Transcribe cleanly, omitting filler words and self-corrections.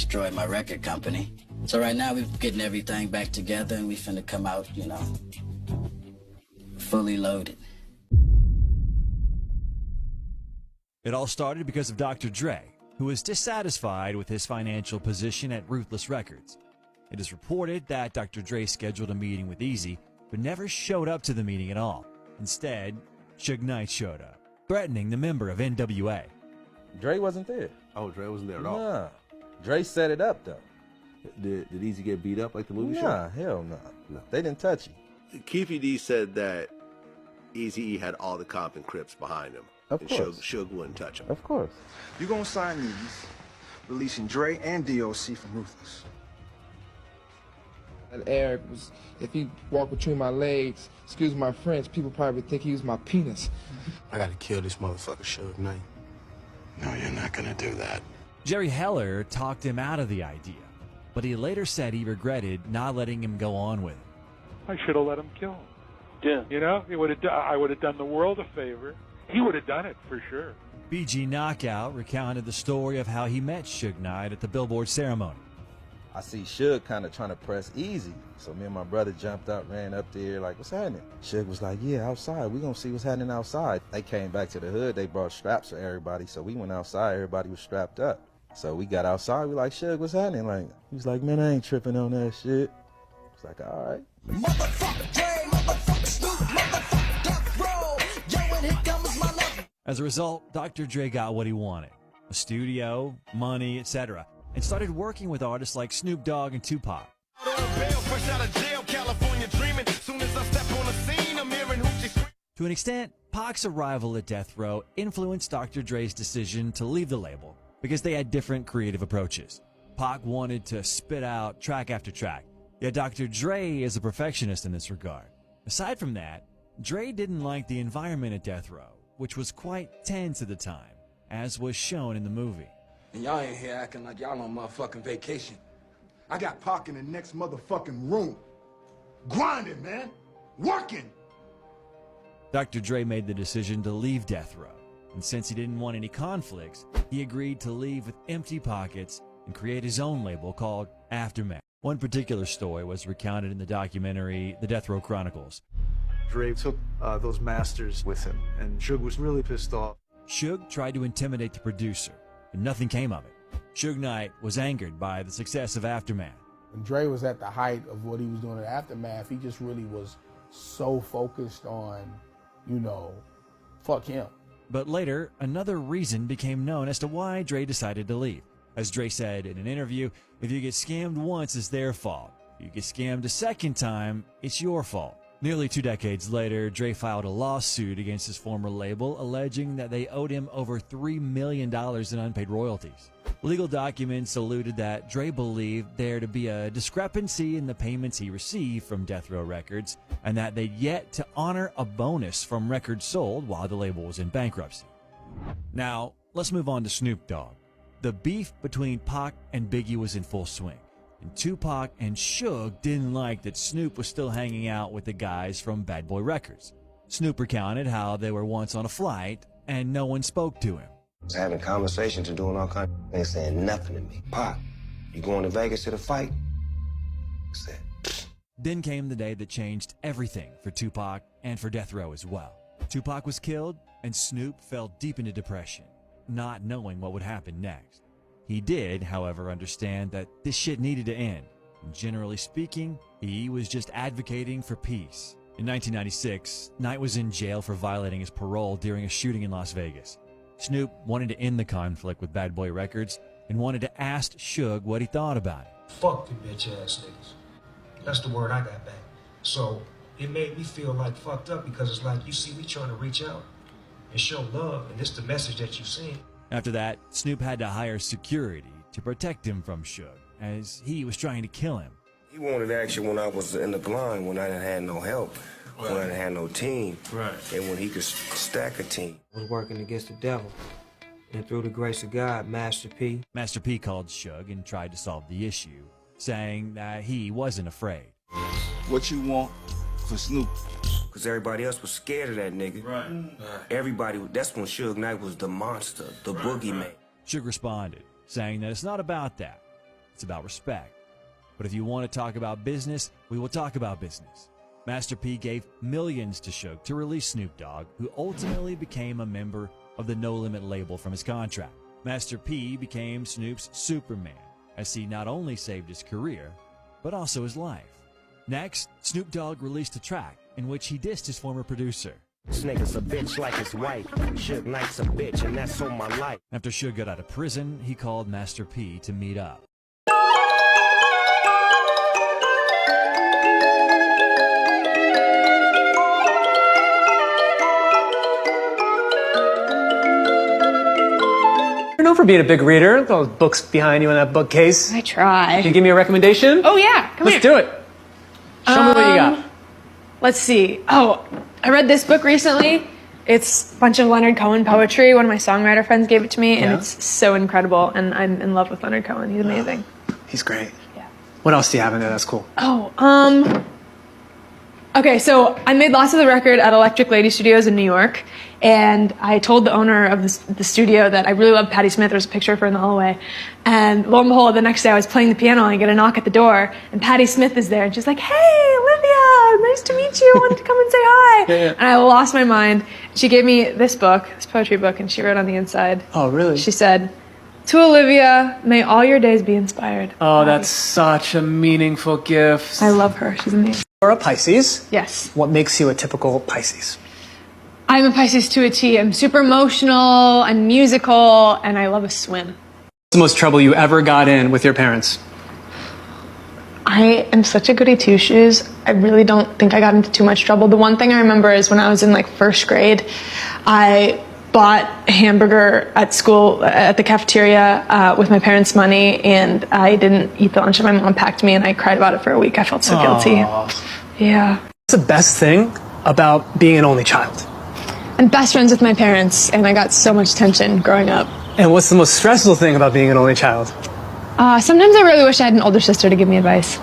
destroyed my record company. So right now we're getting everything back together and we finna come out, you know, fully loaded. It all started because of Dr. Dre, who was dissatisfied with his financial position at Ruthless Records. It is reported that Dr. Dre scheduled a meeting with Eazy, but never showed up to the meeting at all. Instead, Suge Knight showed up, threatening the member of NWA. Dre wasn't there. Oh, Dre wasn't there at all? Nah. Dre set it up, though. Did Eazy get beat up like the movie show? Nah, hell no. They didn't touch him. Keefy D said that Eazy had all the Compton Crips behind him. Of course. Suge wouldn't touch him. Of course. You're gonna sign these, releasing Dre and DOC from Ruthless. And Eric was, if he walked between my legs, excuse my French, people probably would think he was my penis. I gotta kill this motherfucker, Suge Knight. No, you're not gonna do that. Jerry Heller talked him out of the idea, but he later said he regretted not letting him go on with it. I should have let him kill him. Yeah. You know, I would have done the world a favor. He would have done it for sure. BG Knockout recounted the story of how he met Suge Knight at the Billboard ceremony. I see Suge kind of trying to press Eazy. So me and my brother jumped up, ran up there, like, what's happening? Suge was like, yeah, outside. We gonna see what's happening outside. They came back to the hood. They brought straps for everybody. So we went outside. Everybody was strapped up. So we got outside. We like, Suge, what's happening? Like, he was like, man, I ain't tripping on that shit. I was like, all right. Motherfucker Dre, motherfucker Snoop, motherfucker Death Row. Yo, and here comes my love. As a result, Dr. Dre got what he wanted: a studio, money, etc., and started working with artists like Snoop Dogg and Tupac. To an extent, Pac's arrival at Death Row influenced Dr. Dre's decision to leave the label because they had different creative approaches. Pac wanted to spit out track after track, yet Dr. Dre is a perfectionist in this regard. Aside from that, Dre didn't like the environment at Death Row, which was quite tense at the time, as was shown in the movie. And y'all ain't here acting like y'all on motherfucking vacation. I got Pac in the next motherfucking room. Grinding, man. Working. Dr. Dre made the decision to leave Death Row, and since he didn't want any conflicts, he agreed to leave with empty pockets and create his own label called Aftermath. One particular story was recounted in the documentary The Death Row Chronicles. Dre took those masters with him, and Suge was really pissed off. Suge tried to intimidate the producer, and nothing came of it. Suge Knight was angered by the success of Aftermath. When Dre was at the height of what he was doing at Aftermath, he just really was so focused on, you know, fuck him. But later, another reason became known as to why Dre decided to leave. As Dre said in an interview, if you get scammed once, it's their fault. If you get scammed a second time, it's your fault. Nearly 2 decades later, Dre filed a lawsuit against his former label, alleging that they owed him over $3 million in unpaid royalties. Legal documents alluded that Dre believed there to be a discrepancy in the payments he received from Death Row Records, and that they'd yet to honor a bonus from records sold while the label was in bankruptcy. Now, let's move on to Snoop Dogg. The beef between Pac and Biggie was in full swing, and Tupac and Suge didn't like that Snoop was still hanging out with the guys from Bad Boy Records. Snoop recounted how they were once on a flight and no one spoke to him. Was having conversations and doing all kinds of things, saying nothing to me. Pac, you going to Vegas to the fight? I said, pfft. Then came the day that changed everything for Tupac and for Death Row as well. Tupac was killed, and Snoop fell deep into depression, not knowing what would happen next. He did, however, understand that this shit needed to end, and generally speaking, he was just advocating for peace. In 1996, Knight was in jail for violating his parole during a shooting in Las Vegas. Snoop wanted to end the conflict with Bad Boy Records and wanted to ask Suge what he thought about it. Fuck the bitch ass niggas. That's the word I got back. So it made me feel like fucked up because it's like, you see me trying to reach out and show love, and this the message that you send. After that, Snoop had to hire security to protect him from Suge, as he was trying to kill him. He wanted action when I was in the blind, when I didn't have no help, when I didn't have no team, and when he could stack a team. I was working against the devil, and through the grace of God, Master P called Suge and tried to solve the issue, saying that he wasn't afraid. What you want for Snoop? Because everybody else was scared of that nigga. Everybody, that's when Suge Knight was the monster, the boogeyman. Suge responded, saying that it's not about that. It's about respect. But if you want to talk about business, we will talk about business. Master P gave millions to Suge to release Snoop Dogg, who ultimately became a member of the No Limit label from his contract. Master P became Snoop's Superman, as he not only saved his career, but also his life. Next, Snoop Dogg released a track in which he dissed his former producer. This nigga's a bitch like his wife. Suge Knight's a bitch, and that's on my life. After Suge got out of prison, he called Master P to meet up. You're known for being a big reader. Look at all those books behind you in that bookcase. I try. Can you give me a recommendation? Oh, yeah. Come Let's do it. Show me what you got. Let's see. Oh, I read this book recently. It's a bunch of Leonard Cohen poetry. One of my songwriter friends gave it to me, and it's so incredible. And I'm in love with Leonard Cohen. He's amazing. He's great. Yeah. What else do you have in there that's cool? Oh, okay, so I made Lost of the Record at Electric Lady Studios in New York, and I told the owner of the studio that I really love Patti Smith. There's a picture of her in the hallway. And lo and behold, the next day I was playing the piano and I get a knock at the door, and Patti Smith is there, and she's like, "Hey, Olivia, nice to meet you. I wanted to come and say hi." And I lost my mind. She gave me this book, this poetry book, and she wrote on the inside. Oh, really? She said, "To Olivia, may all your days be inspired." Oh, that's such a meaningful gift. I love her. She's amazing. You're a Pisces. Yes. What makes you a typical Pisces? I'm a Pisces to a T. I'm super emotional, I'm musical, and I love a swim. What's the most trouble you ever got in with your parents? I am such a goody two-shoes. I really don't think I got into too much trouble. The one thing I remember is when I was in like first grade, I bought a hamburger at school, at the cafeteria, with my parents' money, and I didn't eat the lunch that my mom packed me, and I cried about it for a week. I felt so guilty. Yeah. What's the best thing about being an only child? I'm best friends with my parents, and I got so much attention growing up. And what's the most stressful thing about being an only child? Sometimes I really wish I had an older sister to give me advice.